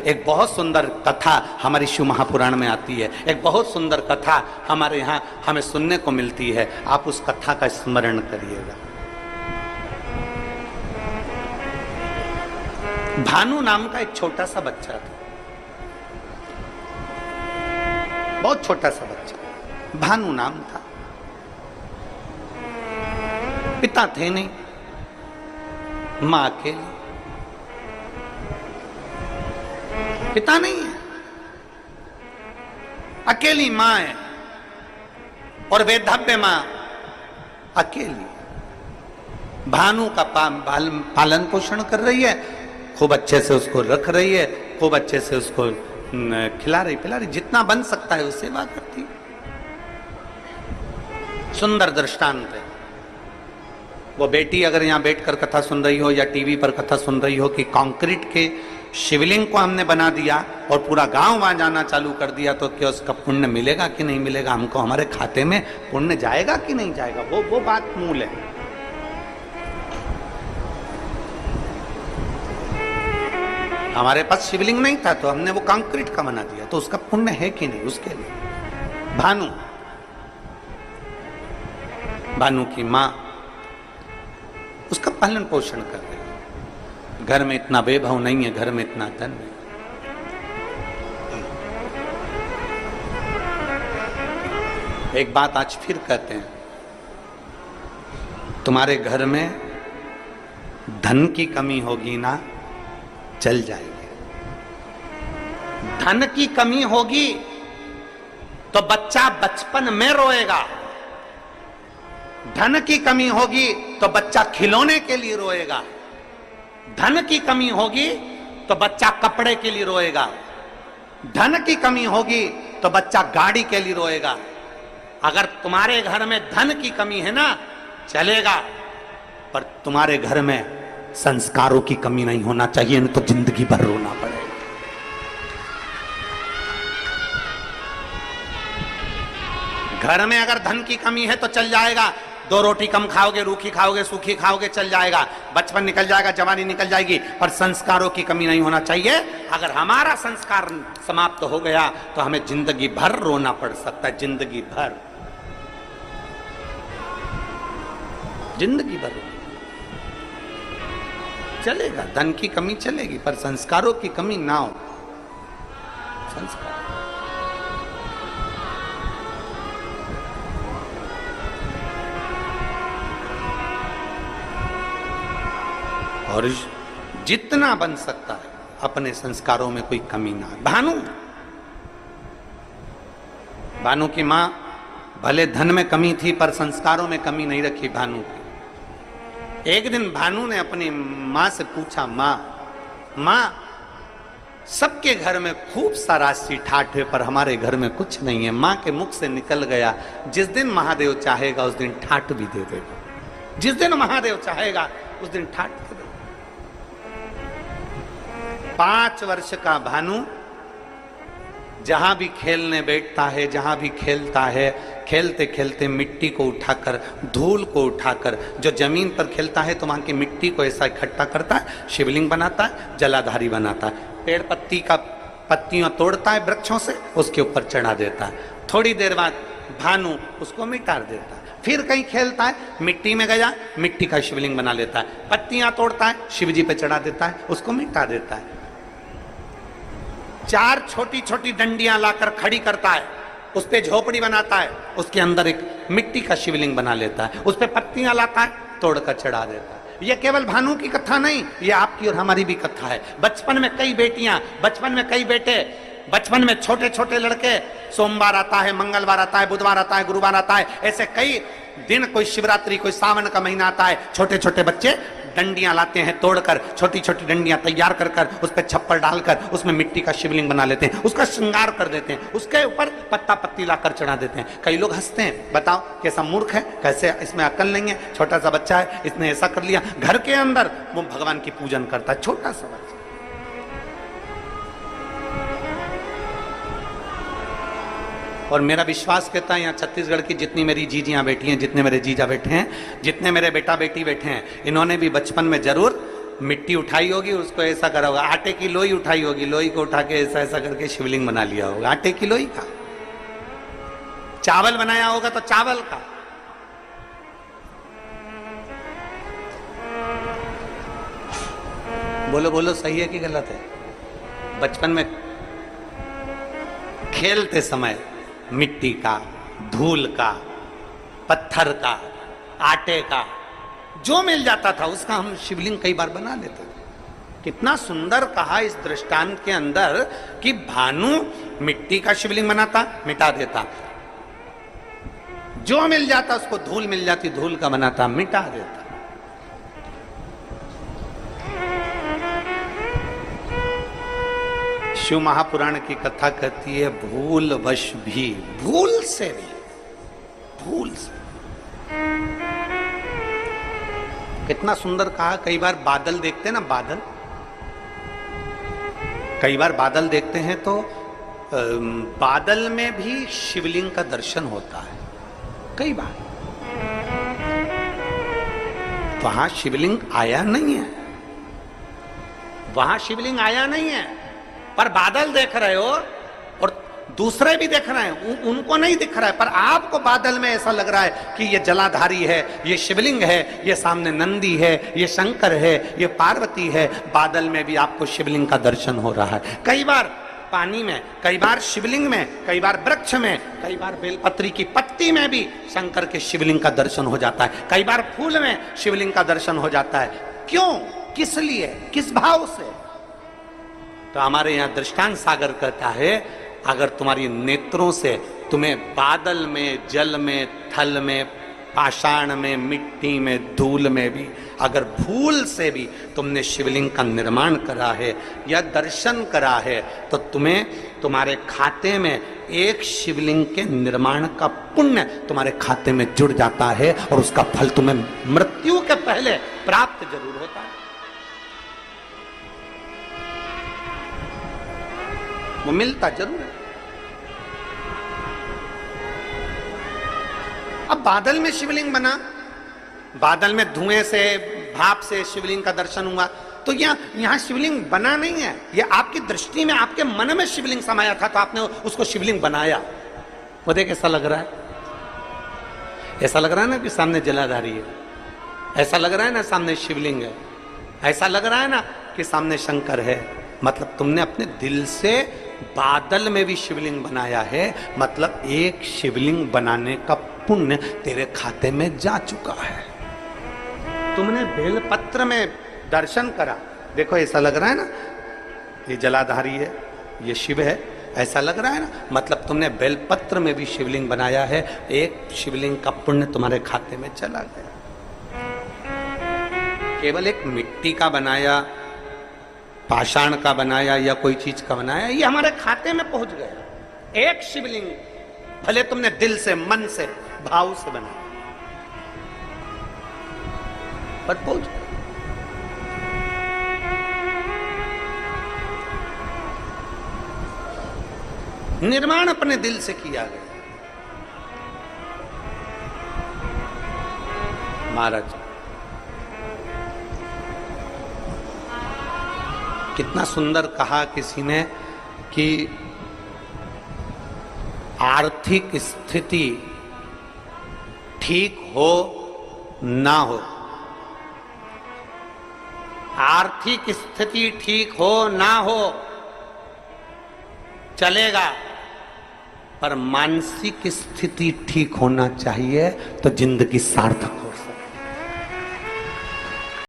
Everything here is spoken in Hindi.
एक बहुत सुंदर कथा हमारी शिव महापुराण में आती है, एक बहुत सुंदर कथा हमारे यहाँ हमें सुनने को मिलती है। आप उस कथा का स्मरण करिएगा। भानु नाम का एक छोटा सा बच्चा था, बहुत छोटा सा बच्चा, भानु नाम था। पिता थे नहीं, मां अकेली, पिता नहीं है, अकेली मां है और वेधव्य मां अकेली। भानु का पालन पोषण कर रही है, खूब अच्छे से उसको रख रही है, खूब अच्छे से उसको खिला रही पिला रही, जितना बन सकता है उससे सेवा करती है। सुंदर दृष्टांत है। वो बेटी अगर यहां बैठकर कथा सुन रही हो या टीवी पर कथा सुन रही हो कि कंक्रीट के शिवलिंग को हमने बना दिया और पूरा गांव वहां जाना चालू कर दिया, तो क्या उसका पुण्य मिलेगा कि नहीं मिलेगा, हमको हमारे खाते में पुण्य जाएगा कि नहीं जाएगा, वो बात मूल है। हमारे पास शिवलिंग नहीं था तो हमने वो कंक्रीट का बना दिया, तो उसका पुण्य है कि नहीं उसके लिए। भानु की मां उसका पालन पोषण कर रही है। घर में इतना वैभव नहीं है, घर में इतना धन नहीं। एक बात आज फिर कहते हैं, तुम्हारे घर में धन की कमी होगी ना, चल जाएगी। धन की कमी होगी तो बच्चा बचपन में रोएगा, धन की कमी होगी तो बच्चा खिलौने के लिए रोएगा, धन की कमी होगी तो बच्चा कपड़े के लिए रोएगा, धन की कमी होगी तो बच्चा गाड़ी के लिए रोएगा। अगर तुम्हारे घर में धन की कमी है ना, चलेगा, पर तुम्हारे घर में संस्कारों की कमी नहीं होना चाहिए, नहीं तो जिंदगी भर रोना पड़ेगा। घर में अगर धन की कमी है तो चल जाएगा, 2 रोटी कम खाओगे, रूखी खाओगे, सूखी खाओगे, चल जाएगा, बचपन निकल जाएगा, जवानी निकल जाएगी, पर संस्कारों की कमी नहीं होना चाहिए। अगर हमारा संस्कार समाप्त हो गया तो हमें जिंदगी भर रोना पड़ सकता है, जिंदगी भर, जिंदगी भर चलेगा। धन की कमी चलेगी पर संस्कारों की कमी ना हो। संस्कार और जितना बन सकता है अपने संस्कारों में कोई कमी ना है। भानु की मां भले धन में कमी थी पर संस्कारों में कमी नहीं रखी भानु की। एक दिन भानु ने अपनी मां से पूछा, मां सबके घर में खूब सा राशि ठाठ है पर हमारे घर में कुछ नहीं है। मां के मुख से निकल गया, जिस दिन महादेव चाहेगा उस दिन ठाठ भी दे देगा, जिस दिन महादेव चाहेगा उस दिन ठाठ दे देगा। 5 वर्ष का भानु जहां भी खेलने बैठता है, जहां भी खेलता है, खेलते खेलते मिट्टी को उठाकर, धूल को उठाकर, जो जमीन पर खेलता है तो वहां की मिट्टी को ऐसा इकट्ठा करता है, शिवलिंग बनाता है, जलाधारी बनाता है, पेड़ पत्ती का पत्तियां तोड़ता है वृक्षों से, उसके ऊपर चढ़ा देता है। थोड़ी देर बाद भानु उसको मिटा देता है। फिर कहीं खेलता है, मिट्टी में गया, मिट्टी का शिवलिंग बना लेता है, पत्तियां तोड़ता है, शिवजी पे चढ़ा देता है, उसको मिटा देता है। 4 छोटी छोटी डंडियां लाकर खड़ी करता है, उस पे झोपड़ी बनाता है, उसके अंदर एक मिट्टी का शिवलिंग बना लेता है, उस पे पत्तियां लाता है, तोड़कर चढ़ा देता है। यह केवल भानु की कथा नहीं, ये आपकी और हमारी भी कथा है। बचपन में कई बेटियां, बचपन में कई बेटे, बचपन में छोटे छोटे लड़के, सोमवार आता है, मंगलवार आता है, बुधवार आता है, गुरुवार आता है, ऐसे कई दिन, कोई शिवरात्रि, कोई सावन का महीना आता है, छोटे छोटे बच्चे डंडियां लाते हैं, तोड़कर छोटी छोटी डंडियां तैयार कर कर उस पर छप्पर डालकर उसमें मिट्टी का शिवलिंग बना लेते हैं, उसका श्रृंगार कर देते हैं, उसके ऊपर पत्ता पत्ती लाकर चढ़ा देते हैं। कई लोग हंसते हैं, बताओ कैसा मूर्ख है, कैसे इसमें अकल नहीं है, छोटा सा बच्चा है, इसने ऐसा कर लिया। घर के अंदर वो भगवान की पूजन करता है, छोटा सा बच्चा। और मेरा विश्वास कहता है यहाँ छत्तीसगढ़ की जितनी मेरी जीजियाँ बैठी हैं, जितने मेरे जीजा बैठे हैं, जितने मेरे बेटा बेटी बैठे हैं, इन्होंने भी बचपन में जरूर मिट्टी उठाई होगी, उसको ऐसा करा होगा, आटे की लोई उठाई होगी, लोई को उठा के ऐसा ऐसा करके शिवलिंग बना लिया होगा, आटे की लोई का। चावल बनाया होगा तो चावल का। बोलो बोलो, सही है कि गलत है? बचपन में खेलते समय मिट्टी का, धूल का, पत्थर का, आटे का, जो मिल जाता था उसका हम शिवलिंग कई बार बना लेते थे। कितना सुंदर कहा इस दृष्टांत के अंदर कि भानु मिट्टी का शिवलिंग बनाता, मिटा देता, जो मिल जाता उसको, धूल मिल जाती धूल का बनाता, मिटा देता। शिव महापुराण की कथा कहती है भूल वश भी, भूल से भी, भूल से। कितना सुंदर कहा। कई बार बादल देखते हैं ना, बादल, कई बार बादल देखते हैं तो बादल में भी शिवलिंग का दर्शन होता है। कई बार वहां शिवलिंग आया नहीं है, वहां शिवलिंग आया नहीं है, पर बादल देख रहे हो और दूसरे भी देख रहे हैं, उनको नहीं दिख रहा है, पर आपको बादल में ऐसा लग रहा है कि ये जलाधारी है, ये शिवलिंग है, ये सामने नंदी है, ये शंकर है, ये पार्वती है। बादल में भी आपको शिवलिंग का दर्शन हो रहा है। कई बार पानी में, कई बार शिवलिंग में, कई बार वृक्ष में, कई बार बेलपत्री की पत्ती में भी शंकर के शिवलिंग का दर्शन हो जाता है। कई बार फूल में शिवलिंग का दर्शन हो जाता है। क्यों, किस लिए, किस भाव से? तो हमारे यहां दृष्टांत सागर कहता है, अगर तुम्हारी नेत्रों से तुम्हें बादल में, जल में, थल में, पाषाण में, मिट्टी में, धूल में भी अगर भूल से भी तुमने शिवलिंग का निर्माण करा है या दर्शन करा है, तो तुम्हें तुम्हारे खाते में एक शिवलिंग के निर्माण का पुण्य तुम्हारे खाते में जुड़ जाता है और उसका फल तुम्हें मृत्यु के पहले प्राप्त जरूर होता है। वो मिलता जरूर है। अब बादल में शिवलिंग बना, बादल में धुएं से, भाप से शिवलिंग का दर्शन हुआ, तो यहां शिवलिंग बना नहीं है, ये आपकी दृष्टि में, आपके मन में शिवलिंग समाया था तो आपने उसको शिवलिंग बनाया। वो देख ऐसा लग रहा है, ऐसा लग रहा है ना कि सामने जलाधारी है, ऐसा लग रहा है ना सामने शिवलिंग है, ऐसा लग रहा है ना कि सामने शंकर है। मतलब तुमने अपने दिल से बादल में भी शिवलिंग बनाया है, मतलब एक शिवलिंग बनाने का पुण्य तेरे खाते में जा चुका है। तुमने बेलपत्र में दर्शन करा, देखो ऐसा लग रहा है ना ये जलाधारी है, ये शिव है, ऐसा लग रहा है ना, मतलब तुमने बेलपत्र में भी शिवलिंग बनाया है, एक शिवलिंग का पुण्य तुम्हारे खाते में चला गया। केवल एक मिट्टी का बनाया, पाषाण का बनाया या कोई चीज का बनाया, ये हमारे खाते में पहुंच गया। एक शिवलिंग भले तुमने दिल से, मन से, भाव से बनाया, पर पहुंच गया। निर्माण अपने दिल से किया गया। महाराज कितना सुंदर कहा किसी ने कि आर्थिक स्थिति ठीक हो ना हो, आर्थिक स्थिति ठीक हो ना हो चलेगा, पर मानसिक स्थिति ठीक होना चाहिए तो जिंदगी सार्थक हो।